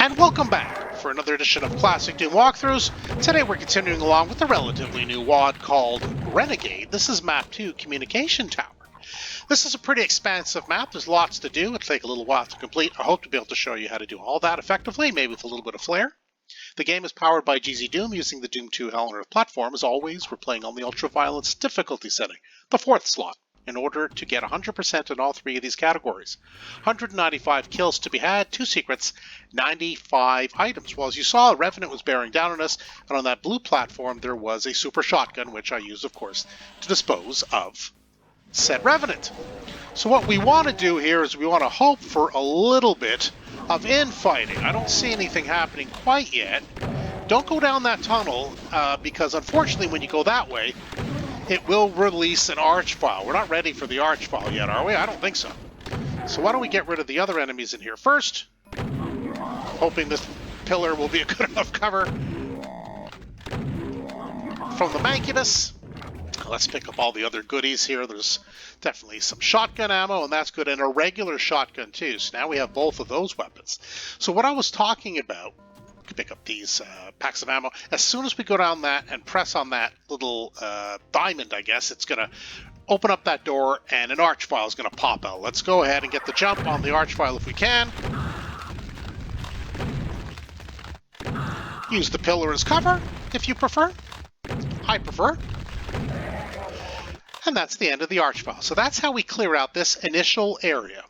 And welcome back for another edition of Classic Doom Walkthroughs. Today we're continuing along with the relatively new WOD called Renegade. This is Map 2, Communication Tower. This is a pretty expansive map. There's lots to do. It'll take a little while to complete. I hope to be able to show you how to do all that effectively, maybe with a little bit of flair. The game is powered by GZDoom using the Doom 2 Hell on Earth platform. As always, we're playing on the ultra-violence difficulty setting, the 4th slot, in order to get 100% in all 3 of these categories. 195 kills to be had, 2 secrets, 95 items. Well, as you saw, a Revenant was bearing down on us, and on that blue platform there was a super shotgun, which I used, of course, to dispose of said Revenant. So what we want to do here is we want to hope for a little bit of infighting. I don't see anything happening quite yet. Don't go down that tunnel, because unfortunately when you go that way, it will release an arch file. We're not ready for the arch file yet, are we? I don't think so. So why don't we get rid of the other enemies in here first? Hoping this pillar will be a good enough cover from the Mancubus. Let's pick up all the other goodies here. There's definitely some shotgun ammo, and that's good, and a regular shotgun too. So now we have both of those weapons. So what I was talking about, pick up these packs of ammo. As soon as we go down that and press on that little diamond, I guess, it's going to open up that door and an arch file is going to pop out. Let's go ahead and get the jump on the arch file if we can. Use the pillar as cover if you prefer. I prefer. And that's the end of the arch file. So that's how we clear out this initial area.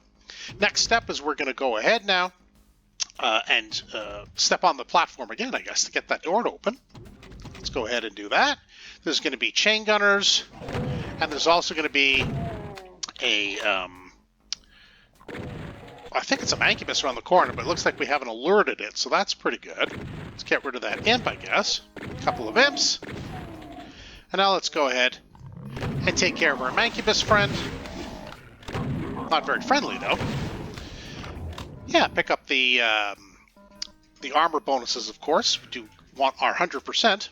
Next step is we're going to go ahead now and step on the platform again, I guess, to get that door to open. Let's go ahead and do that. There's going to be chain gunners, and there's also going to be a, I think it's a Mancubus around the corner, but it looks like we haven't alerted it, so that's pretty good. Let's get rid of that imp, I guess. A couple of imps. And now let's go ahead and take care of our Mancubus friend. Not very friendly, though. Yeah, pick up the armor bonuses, of course. We do want our 100%.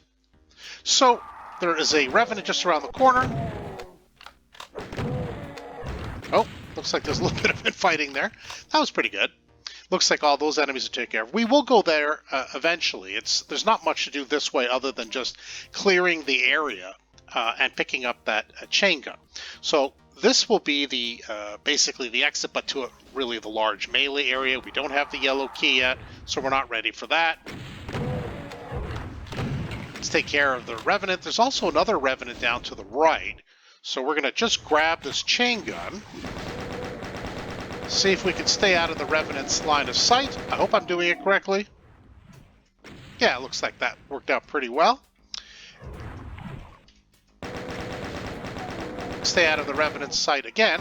So, there is a Revenant just around the corner. Oh, looks like there's a little bit of infighting there. That was pretty good. Looks like all those enemies are taken care of. We will go there eventually. There's not much to do this way other than just clearing the area and picking up that chain gun. So, this will be the basically the exit, but to really the large melee area. We don't have the yellow key yet, so we're not ready for that. Let's take care of the Revenant. There's also another Revenant down to the right, so we're going to just grab this chain gun. See if we can stay out of the Revenant's line of sight. I hope I'm doing it correctly. Yeah, it looks like that worked out pretty well. Stay out of the Revenant's sight again,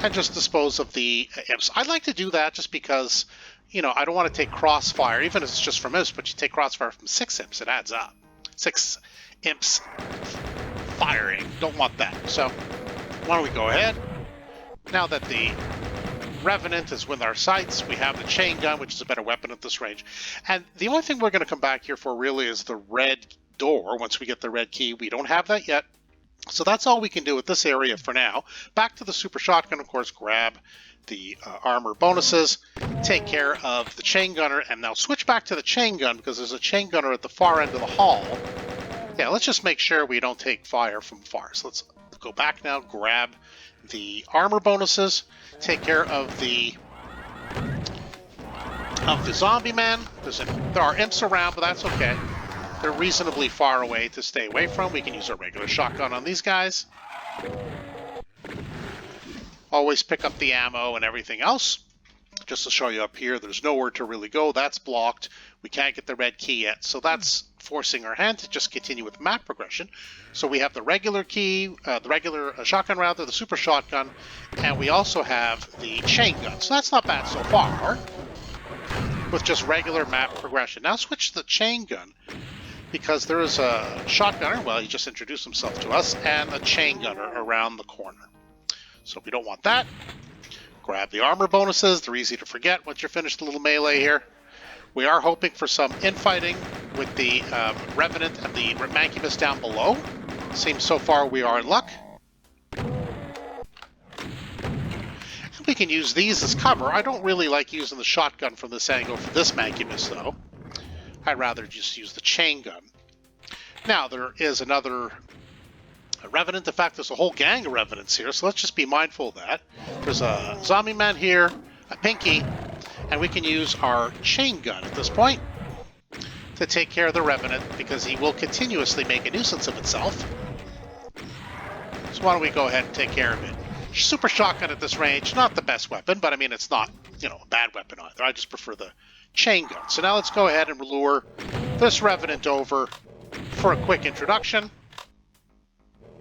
and just dispose of the imps. I'd like to do that just because, you know, I don't want to take crossfire, even if it's just from imps, but you take crossfire from 6 imps, it adds up. 6 imps firing, don't want that. So, why don't we go ahead? Now that the Revenant is within our sights, we have the chain gun, which is a better weapon at this range. And the only thing we're going to come back here for really is the red door. Once we get the red key, we don't have that yet. So that's all we can do with this area for now. Back to the super shotgun, of course, grab the armor bonuses, take care of the chain gunner, and now switch back to the chain gun because there's a chain gunner at the far end of the hall. Yeah, let's just make sure we don't take fire from far. So let's go back now, grab the armor bonuses, take care of the zombie man. There are imps around, but that's okay. They're reasonably far away to stay away from. We can use our regular shotgun on these guys. Always pick up the ammo and everything else. Just to show you up here, there's nowhere to really go. That's blocked. We can't get the red key yet. So that's forcing our hand to just continue with map progression. So we have the regular key, the regular shotgun rather, the super shotgun, and we also have the chain gun. So that's not bad so far with just regular map progression. Now switch to the chain gun, because there is a shotgunner, well, he just introduced himself to us, and a chain gunner around the corner. So we don't want that. Grab the armor bonuses. They're easy to forget once you're finished the little melee here. We are hoping for some infighting with the Revenant and the Mancubus down below. Seems so far we are in luck. we can use these as cover. I don't really like using the shotgun from this angle for this Mancubus, though. I'd rather just use the chain gun. Now, there is another Revenant. In fact, there's a whole gang of Revenants here, so let's just be mindful of that. There's a zombie man here, a Pinky, and we can use our chain gun at this point to take care of the Revenant, because he will continuously make a nuisance of itself. So why don't we go ahead and take care of it. Super shotgun at this range, not the best weapon, but I mean, it's not, you know, a bad weapon either. I just prefer the chain gun. So now let's go ahead and lure this Revenant over for a quick introduction.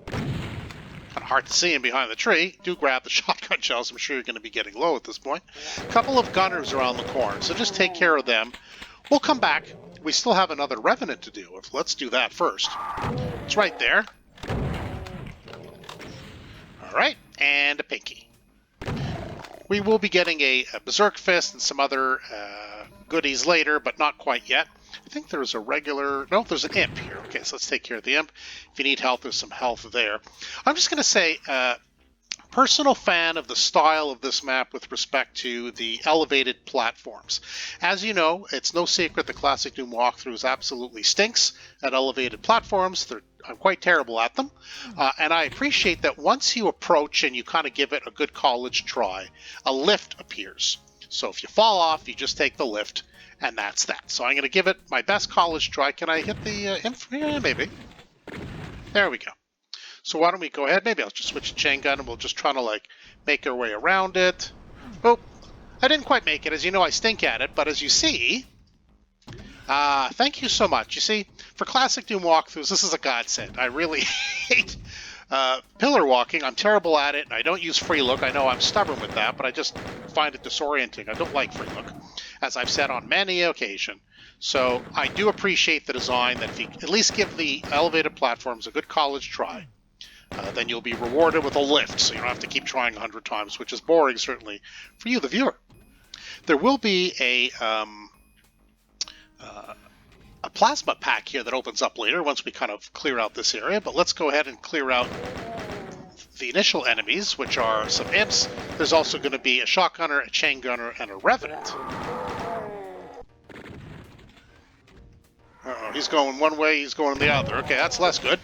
Kind of hard to see him behind the tree. Do grab the shotgun shells. I'm sure you're going to be getting low at this point. A couple of gunners around the corner, so just take care of them. We'll come back. We still have another Revenant to do. Let's do that first. It's right there. All right, and a Pinky. We will be getting a Berserk Fist and some other goodies later, but not quite yet. I think there's a regular... No, there's an Imp here. Okay, so let's take care of the Imp. If you need health, there's some health there. I'm just going to say, personal fan of the style of this map with respect to the elevated platforms. As you know, it's no secret the Classic Doom Walkthroughs absolutely stinks at elevated platforms. I'm quite terrible at them. And I appreciate that once you approach and you kind of give it a good college try, a lift appears. So if you fall off, you just take the lift. And that's that. So I'm going to give it my best college try. Can I hit the Imp? Yeah, maybe. There we go. So why don't we go ahead? Maybe I'll just switch to chain gun and we'll just try to like make our way around it. Oh, I didn't quite make it. As you know, I stink at it. But as you see, thank you so much. You see, for Classic Doom Walkthroughs, this is a godsend. I really hate pillar walking. I'm terrible at it. And I don't use free look. I know I'm stubborn with that, but I just find it disorienting. I don't like free look, as I've said on many occasions. So I do appreciate the design that if you at least give the elevated platforms a good college try, then you'll be rewarded with a lift, so you don't have to keep trying 100 times, which is boring, certainly, for you, the viewer. There will be a plasma pack here that opens up later once we kind of clear out this area, but let's go ahead and clear out the initial enemies, which are some Imps. There's also going to be a shotgunner, a chain gunner, and a Revenant. Uh-oh, he's going one way, he's going the other. Okay, that's less good.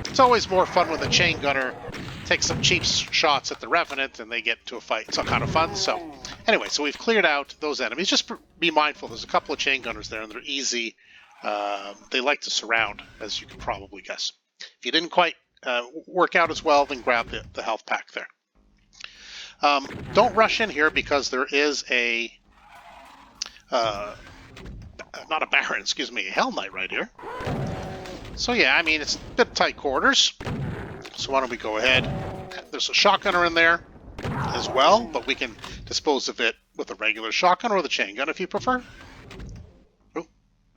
It's always more fun when the chain gunner takes some cheap shots at the Revenant and they get into a fight. It's all kind of fun. So anyway, so we've cleared out those enemies. Just be mindful, there's a couple of chain gunners there and they're easy. They like to surround, as you can probably guess. If you didn't quite work out as well, then grab the health pack there. Don't rush in here because there is a not a Baron, excuse me, a Hell Knight right here. So yeah, I mean, it's a bit tight quarters. So why don't we go ahead? There's a shotgunner in there as well, but we can dispose of it with a regular shotgun or the chain gun if you prefer. Oh,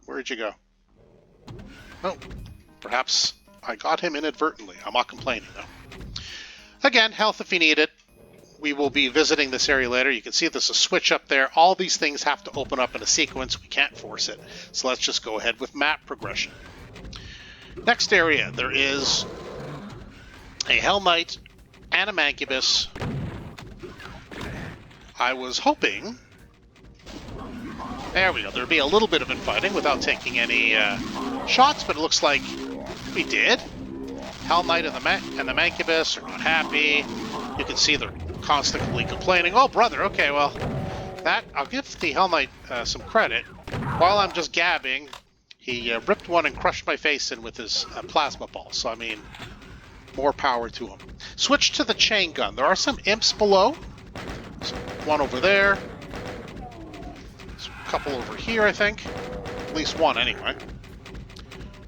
where'd you go? Oh, perhaps I got him inadvertently. I'm not complaining though. Again, health if you need it. We will be visiting this area later. You can see there's a switch up there. All these things have to open up in a sequence. We can't force it. So let's just go ahead with map progression. Next area, there is a Hell Knight and a Mancubus. I was hoping... There we go. There'd be a little bit of infighting without taking any shots, but it looks like we did. Hell Knight and the Mancubus are not happy. You can see they're constantly complaining. Oh, brother, okay, well, that I'll give the Hell Knight some credit. While I'm just gabbing, he ripped one and crushed my face in with his plasma ball. So, I mean, more power to him. Switch to the chain gun. There are some Imps below. So one over there. There's a couple over here, I think. At least one, anyway.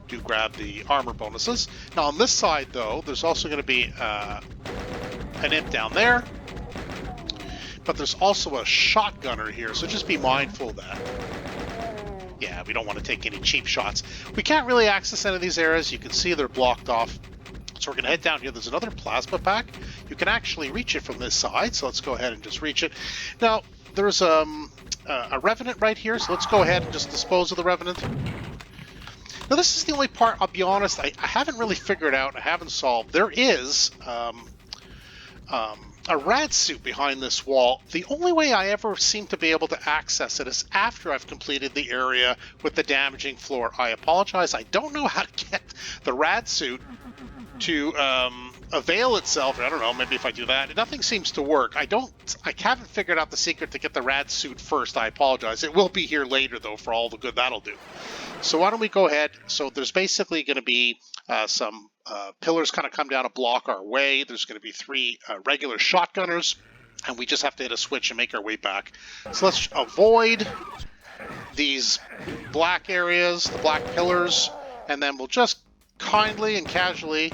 Do grab the armor bonuses. Now, on this side, though, there's also going to be an Imp down there. But there's also a shotgunner here, so just be mindful of that. Yeah, we don't want to take any cheap shots. We can't really access any of these areas. You can see they're blocked off. So we're going to head down here. There's another plasma pack. You can actually reach it from this side, so let's go ahead and just reach it. Now, there's a Revenant right here, so let's go ahead and just dispose of the Revenant. Now, this is the only part, I'll be honest, I haven't really figured out, I haven't solved. There is a rad suit behind this wall. The only way I ever seem to be able to access it is after I've completed the area with the damaging floor. I apologize. I don't know how to get the rad suit to avail itself. I don't know, maybe if I do that. Nothing seems to work. I haven't figured out the secret to get the rad suit first. I apologize. It will be here later, though, for all the good that'll do. So why don't we go ahead. So there's basically going to be some pillars kind of come down to block our way. There's going to be 3 regular shotgunners, and we just have to hit a switch and make our way back. So let's avoid these black areas, the black pillars, and then we'll just kindly and casually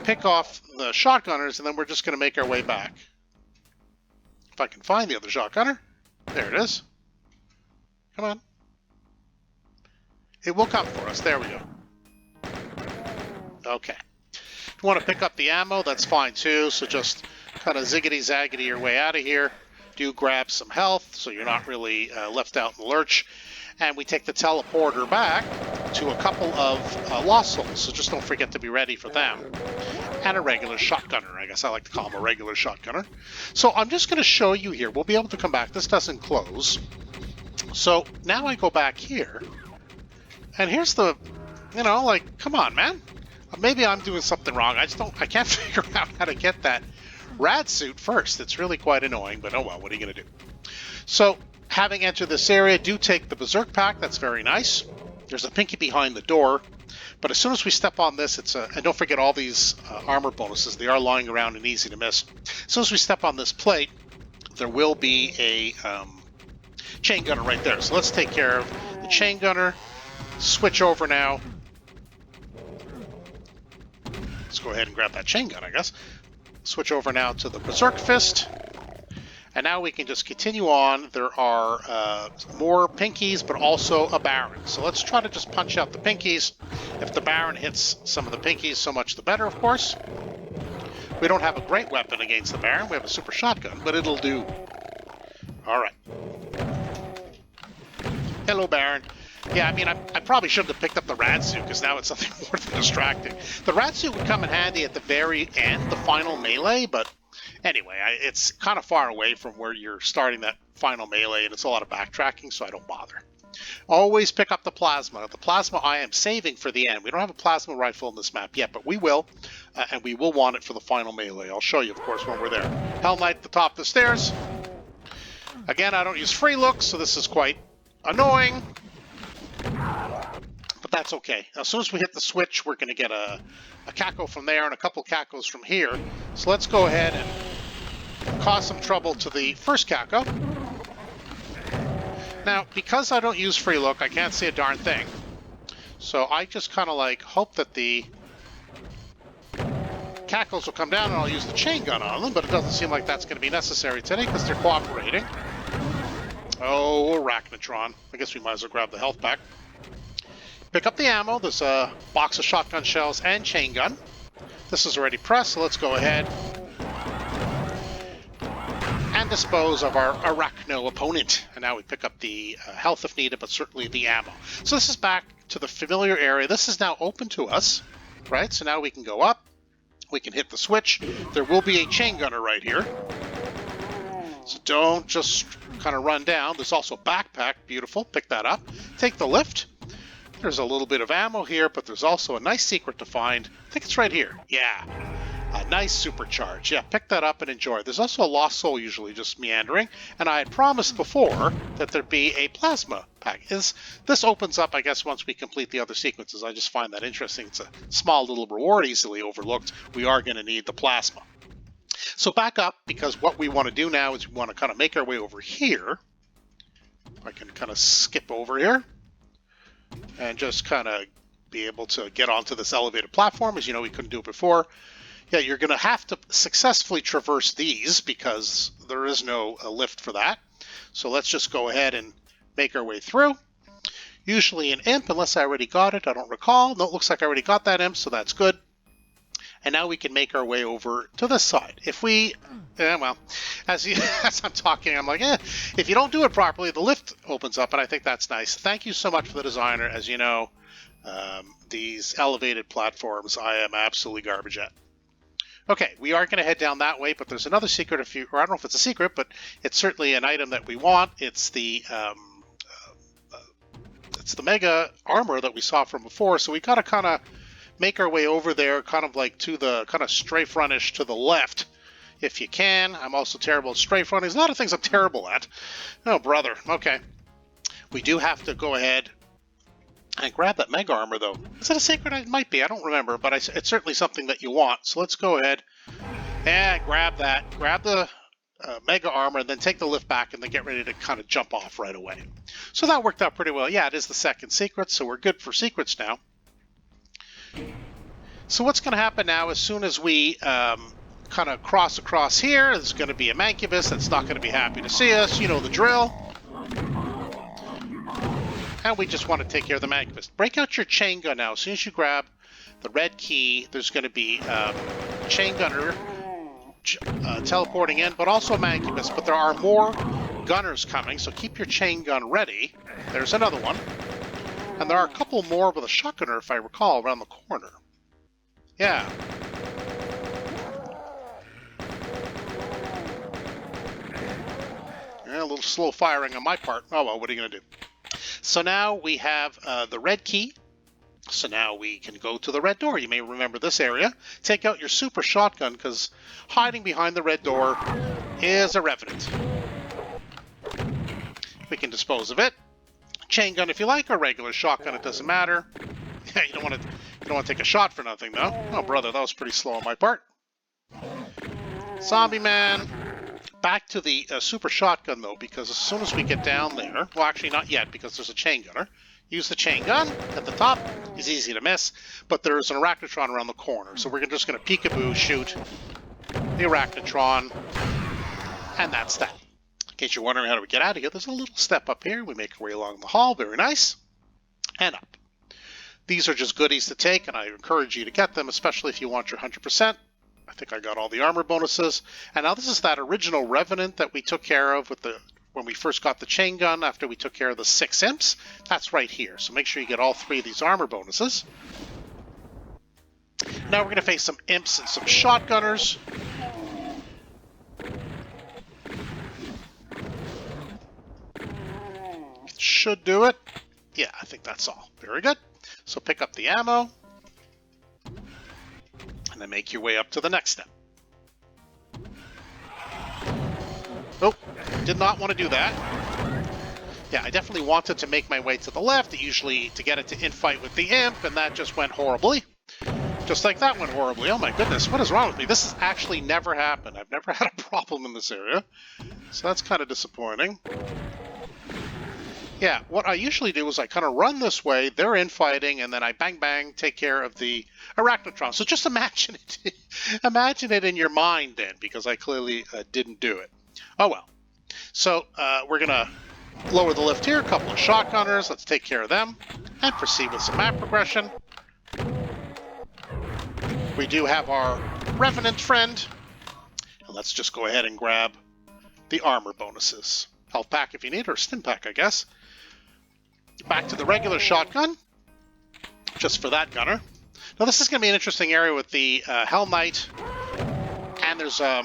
pick off the shotgunners, and then we're just going to make our way back. If I can find the other shotgunner. There it is. Come on. It will come for us. There we go. Okay. If you want to pick up the ammo, that's fine too. So just kind of ziggity-zaggity your way out of here. Do grab some health so you're not really left out in the lurch. And we take the teleporter back to a couple of lost souls. So just don't forget to be ready for them. And a regular shotgunner. I guess I like to call him a regular shotgunner. So I'm just going to show you here. We'll be able to come back. This doesn't close. So now I go back here. And here's the, you know, like, come on, man. Maybe I'm doing something wrong. I can't figure out how to get that rad suit first. It's really quite annoying, but oh well, what are you going to do? So, having entered this area, do take the Berserk pack. That's very nice. There's a pinky behind the door. But as soon as we step on this, and don't forget all these armor bonuses. They are lying around and easy to miss. As soon as we step on this plate, there will be a chain gunner right there. So let's take care of the chain gunner. Switch over now. Let's go ahead and grab that chain gun, I guess. Switch over now to the Berserk Fist. And now we can just continue on. There are more pinkies, but also a Baron. So let's try to just punch out the pinkies. If the Baron hits some of the pinkies, so much the better, of course. We don't have a great weapon against the Baron. We have a super shotgun, but it'll do. All right. Hello, Baron. Yeah, I mean, I probably shouldn't have picked up the rad suit because now it's something more than distracting. The rad suit would come in handy at the very end, the final melee, but anyway, it's kind of far away from where you're starting that final melee, and it's a lot of backtracking, so I don't bother. Always pick up the plasma. The plasma I am saving for the end. We don't have a plasma rifle in this map yet, but we will, and we will want it for the final melee. I'll show you, of course, when we're there. Hell Knight at the top of the stairs. Again, I don't use free looks, so this is quite annoying. But that's okay. As soon as we hit the switch, we're going to get a caco from there and a couple cacos from here. So let's go ahead and cause some trouble to the first caco. Now, because I don't use free look, I can't see a darn thing. So I just kind of like hope that the cacos will come down and I'll use the chain gun on them, but it doesn't seem like that's going to be necessary today because they're cooperating. Oh, Arachnotron. I guess we might as well grab the health pack. Pick up the ammo. There's a box of shotgun shells and chain gun. This is already pressed, so let's go ahead and dispose of our Arachno opponent. And now we pick up the health if needed, but certainly the ammo. So this is back to the familiar area. This is now open to us, right? So now we can go up. We can hit the switch. There will be a chain gunner right here. So don't just kind of run down. There's also a backpack. Beautiful. Pick that up. Take the lift. There's a little bit of ammo here, but there's also a nice secret to find. I think it's right here. Yeah. A nice supercharge. Yeah, pick that up and enjoy. There's also a lost soul usually just meandering. And I had promised before that there'd be a plasma pack. This opens up, I guess, once we complete the other sequences. I just find that interesting. It's a small little reward, easily overlooked. We are going to need the plasma. So back up, because what we want to do now is we want to kind of make our way over here. I can kind of skip over here and just kind of be able to get onto this elevated platform. As you know, we couldn't do it before. Yeah, you're going to have to successfully traverse these because there is no lift for that. So let's just go ahead and make our way through. Usually an imp, unless I already got it. I don't recall. No, it looks like I already got that imp, so that's good. And now we can make our way over to this side. If we, well, as I'm talking, I'm like, if you don't do it properly, the lift opens up, and I think that's nice. Thank you so much for the designer. As you know, these elevated platforms, I am absolutely garbage at. Okay, we are going to head down that way, but there's another secret. Or I don't know if it's a secret, but it's certainly an item that we want. It's the mega armor that we saw from before. So we got to kind of make our way over there, kind of like to the kind of strafe runish to the left, if you can. I'm also terrible at strafe running. There's a lot of things I'm terrible at. Oh, brother. Okay. We do have to go ahead and grab that mega armor, though. Is that a secret? It might be. I don't remember, but it's certainly something that you want. So let's go ahead and grab that. Grab the mega armor, and then take the lift back, and then get ready to kind of jump off right away. So that worked out pretty well. Yeah, it is the second secret, so we're good for secrets now. So what's going to happen now, as soon as we kind of cross across here, there's going to be a mancubus that's not going to be happy to see us. You know the drill. And we just want to take care of the mancubus. Break out your chain gun now. As soon as you grab the red key, there's going to be a chain gunner teleporting in, but also a mancubus. But there are more gunners coming, so keep your chain gun ready. There's another one. And there are a couple more with a shotgunner, if I recall, around the corner. Yeah. Yeah, a little slow firing on my part. Oh well, what are you going to do? So now we have the red key. So now we can go to the red door. You may remember this area. Take out your super shotgun, because hiding behind the red door is a revenant. We can dispose of it. Chain gun if you like, or regular shotgun, it doesn't matter. You don't want to take a shot for nothing, though. Oh, brother, that was pretty slow on my part. Zombie man. Back to the super shotgun, though, because as soon as we get down there... Well, actually, not yet, because there's a chain gunner. Use the chain gun at the top. It's easy to miss, but there's an arachnotron around the corner. So we're just going to peekaboo shoot the arachnotron, and that's that. In case you're wondering how do we get out of here, there's a little step up here. We make our way along the hall. Very nice. And up. These are just goodies to take, and I encourage you to get them, especially if you want your 100%. I think I got all the armor bonuses. And now this is that original Revenant that we took care of with when we first got the chain gun after we took care of the 6 imps. That's right here. So make sure you get all 3 of these armor bonuses. Now we're going to face some imps and some shotgunners. Should do it. Yeah, I think that's all. Very good. So pick up the ammo. And then make your way up to the next step. Oh, did not want to do that. Yeah, I definitely wanted to make my way to the left, usually to get it to infight with the imp, and that just went horribly. Just like that went horribly. Oh my goodness, what is wrong with me? This has actually never happened. I've never had a problem in this area. So that's kind of disappointing. Yeah, what I usually do is I kind of run this way, they're infighting, and then I bang bang take care of the arachnotron. So just imagine it. Imagine it in your mind then, because I clearly didn't do it. Oh well. So we're going to lower the lift here, a couple of shotgunners, let's take care of them, and proceed with some map progression. We do have our Revenant friend, and let's just go ahead and grab the armor bonuses. Health pack if you need, or stim pack, I guess. Back to the regular shotgun, just for that gunner. Now this is going to be an interesting area with the Hell Knight, and there's a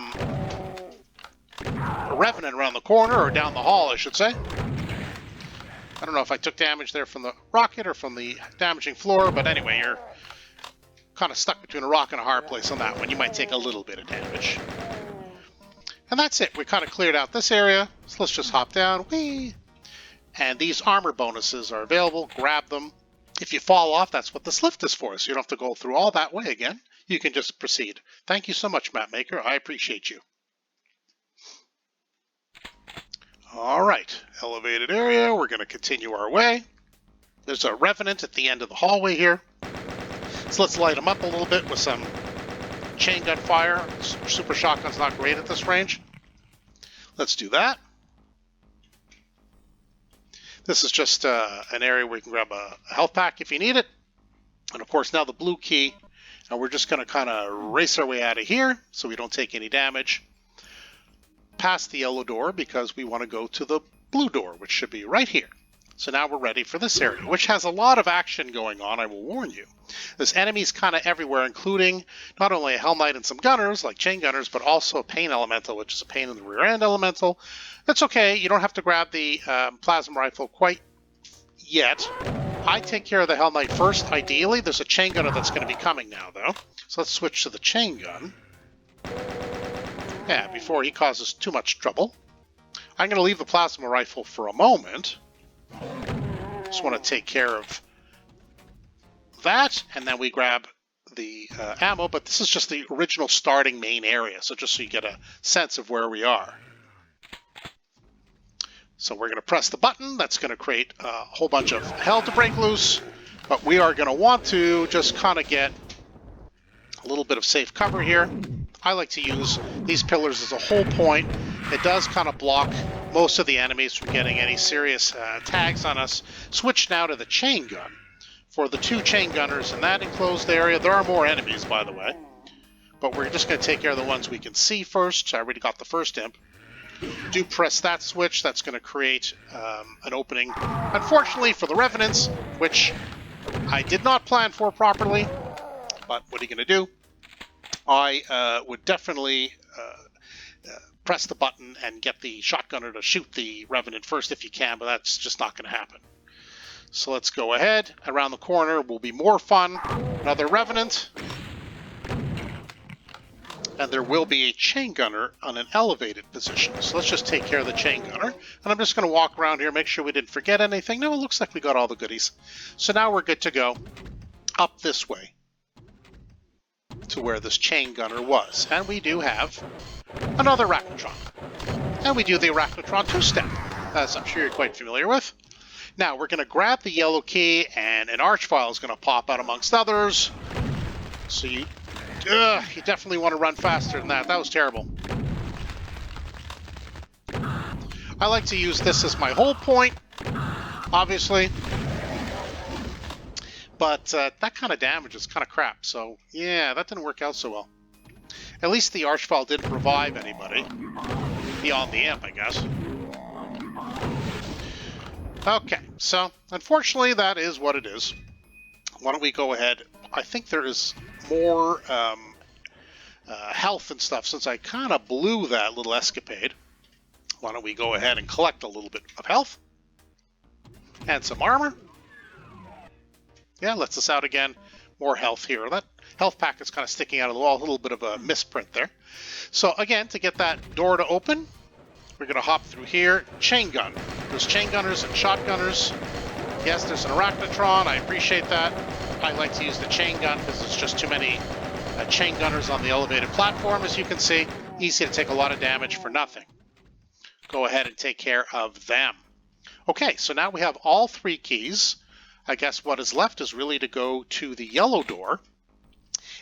Revenant around the corner, or down the hall, I should say. I don't know if I took damage there from the rocket or from the damaging floor, but anyway, you're kind of stuck between a rock and a hard place on that one. You might take a little bit of damage. And that's it. We kind of cleared out this area, so let's just hop down. Whee! And these armor bonuses are available. Grab them. If you fall off, that's what this lift is for, so you don't have to go through all that way again. You can just proceed. Thank you so much, Mapmaker. I appreciate you. All right, elevated area. We're going to continue our way. There's a Revenant at the end of the hallway here. So let's light them up a little bit with some chain gun fire. Super shotgun's not great at this range. Let's do that. This is just an area where you can grab a health pack if you need it. And of course now the blue key. And we're just going to kind of race our way out of here so we don't take any damage. Past the yellow door because we want to go to the blue door, which should be right here. So now we're ready for this area, which has a lot of action going on, I will warn you. There's enemies kind of everywhere, including not only a Hell Knight and some gunners, like chain gunners, but also a pain elemental, which is a pain in the rear end elemental. That's okay, you don't have to grab the plasma rifle quite yet. I take care of the Hell Knight first, ideally. There's a chain gunner that's going to be coming now, though. So let's switch to the chain gun. Yeah, before he causes too much trouble. I'm going to leave the plasma rifle for a moment. Just want to take care of that, and then we grab the ammo, but this is just the original starting main area, so just so you get a sense of where we are. So we're going to press the button. That's going to create a whole bunch of hell to break loose, but we are going to want to just kind of get a little bit of safe cover here. I like to use these pillars as a whole point. It does kind of block most of the enemies from getting any serious tags on us. Switch now to the chain gun. For the 2 chain gunners in that enclosed area, there are more enemies, by the way. But we're just going to take care of the ones we can see first. I already got the first imp. Do press that switch. That's going to create an opening, unfortunately, for the Revenants, which I did not plan for properly. But what are you going to do? I would definitely press the button and get the shotgunner to shoot the Revenant first if you can, but that's just not going to happen. So let's go ahead. Around the corner will be more fun. Another Revenant. And there will be a chain gunner on an elevated position. So let's just take care of the chain gunner. And I'm just going to walk around here, make sure we didn't forget anything. No, it looks like we got all the goodies. So now we're good to go up this way to where this chain gunner was. And we do have another Arachnotron. And we do the Arachnotron 2-step, as I'm sure you're quite familiar with. Now, we're going to grab the yellow key, and an Archvile is going to pop out amongst others. So you definitely want to run faster than that. That was terrible. I like to use this as my whole point, obviously. But that kind of damage is kind of crap. So, yeah, that didn't work out so well. At least the Archvile didn't revive anybody. Beyond the imp, I guess. Okay, so unfortunately that is what it is. Why don't we go ahead? I think there is more health and stuff since I kind of blew that little escapade. Why don't we go ahead and collect a little bit of health and some armor? Yeah, lets us out again. More health here. That health packet's kind of sticking out of the wall. A little bit of a misprint there. So again, to get that door to open, we're going to hop through here. Chain gun. There's chain gunners and shotgunners. Yes, there's an Arachnotron. I appreciate that. I like to use the chain gun because there's just too many chain gunners on the elevated platform, as you can see. Easy to take a lot of damage for nothing. Go ahead and take care of them. Okay, so now we have all 3 keys. I guess what is left is really to go to the yellow door.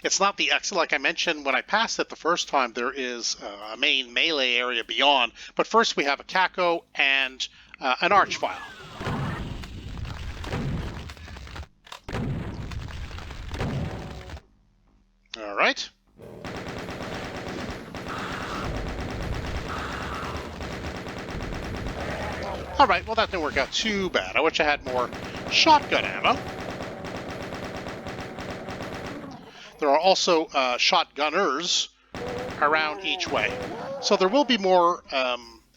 It's not the exit. Like I mentioned when I passed it the first time, there is a main melee area beyond. But first we have a Caco and an Archvile. All right. All right, well that didn't work out too bad. I wish I had more shotgun ammo. There are also shotgunners around each way. So there will be more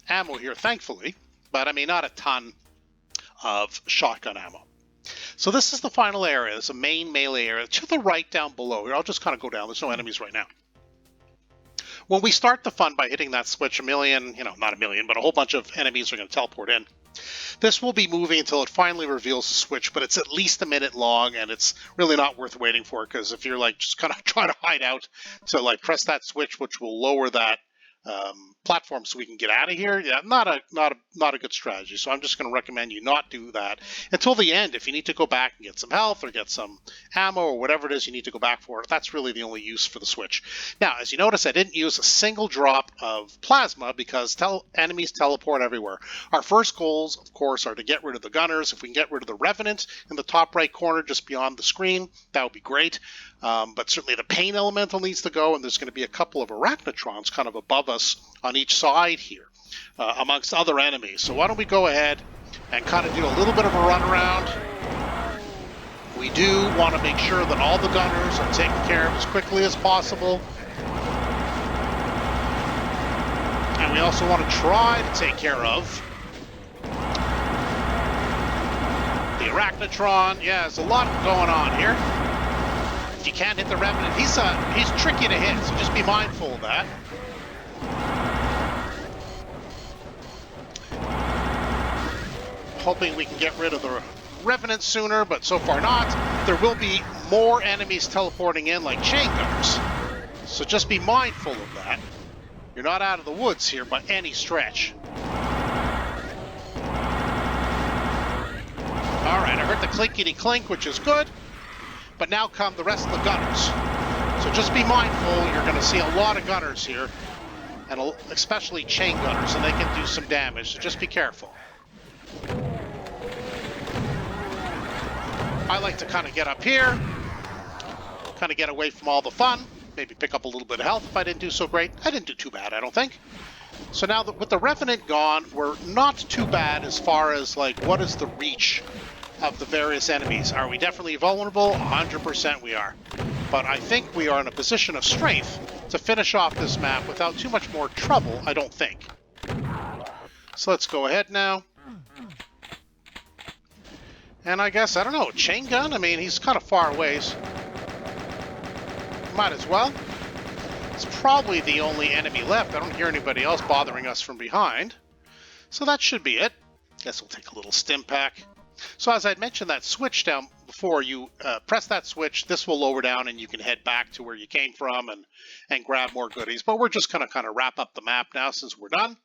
ammo here, thankfully. But, I mean, not a ton of shotgun ammo. So this is the final area. It's a main melee area. To the right down below here, I'll just kind of go down. There's no enemies right now. When we start the fun by hitting that switch, a million, not a million, but a whole bunch of enemies are going to teleport in. This will be moving until it finally reveals the switch, but it's at least a minute long, and it's really not worth waiting for, because if you're just kind of trying to hide out to press that switch, which will lower that platform so we can get out of here, yeah, not a good strategy. So I'm just going to recommend you not do that until the end. If you need to go back and get some health or get some ammo or whatever it is you need to go back for, that's really the only use for the switch. Now, as you notice, I didn't use a single drop of plasma because enemies teleport everywhere. Our first goals, of course, are to get rid of the gunners. If we can get rid of the Revenant in the top right corner just beyond the screen, that would be great. But certainly the pain elemental needs to go, and there's going to be a couple of Arachnotrons kind of above us on each side here, amongst other enemies. So why don't we go ahead and kind of do a little bit of a run around. We do want to make sure that all the gunners are taken care of as quickly as possible. And we also want to try to take care of the Arachnotron. Yeah, there's a lot going on here. If you can't hit the Revenant, he's tricky to hit, so just be mindful of that. Hoping we can get rid of the Revenant sooner, but so far not. There will be more enemies teleporting in like chain gunners, so just be mindful of that. You're not out of the woods here by any stretch. Alright, I heard the clinkety clink, which is good, but now come the rest of the gunners. So just be mindful, you're going to see a lot of gunners here, and especially chain gunners, and they can do some damage, so just be careful. I like to kind of get up here, kind of get away from all the fun, maybe pick up a little bit of health if I didn't do so great. I didn't do too bad, I don't think. So now that with the Revenant gone, we're not too bad as far as, like, what is the reach of the various enemies. Are we definitely vulnerable? 100% we are. But I think we are in a position of strength to finish off this map without too much more trouble, I don't think. So let's go ahead now. And I guess, I don't know, chain gun? I mean, he's kind of far away. Might as well. It's probably the only enemy left. I don't hear anybody else bothering us from behind. So that should be it. Guess we'll take a little stim pack. So as I'd mentioned, that switch down before, you press that switch, this will lower down and you can head back to where you came from and grab more goodies. But we're just going to kind of wrap up the map now since we're done.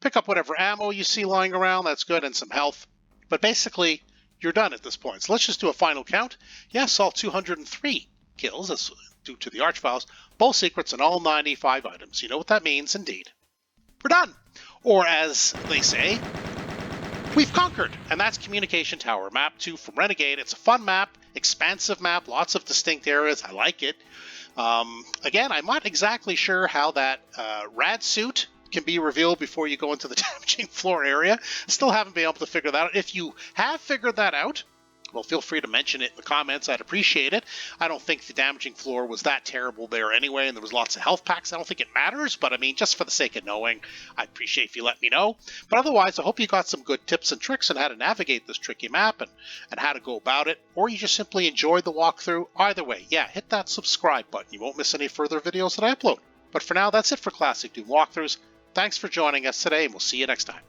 Pick up whatever ammo you see lying around, that's good, and some health. But basically, you're done at this point. So let's just do a final count. Yes, all 203 kills, that's due to the Archviles, both secrets and all 95 items. You know what that means, indeed. We're done! Or as they say, we've conquered! And that's Communication Tower, Map 2 from Renegade. It's a fun map, expansive map, lots of distinct areas. I like it. Again, I'm not exactly sure how that rad suit can be revealed before you go into the damaging floor area. Still haven't been able to figure that out. If you have figured that out, well, feel free to mention it in the comments. I'd appreciate it. I don't think the damaging floor was that terrible there anyway, and there was lots of health packs. I don't think it matters, but I mean, just for the sake of knowing, I'd appreciate if you let me know. But otherwise, I hope you got some good tips and tricks on how to navigate this tricky map and how to go about it, or you just simply enjoyed the walkthrough. Either way, yeah, hit that subscribe button. You won't miss any further videos that I upload. But for now, that's it for Classic Doom Walkthroughs. Thanks for joining us today, and we'll see you next time.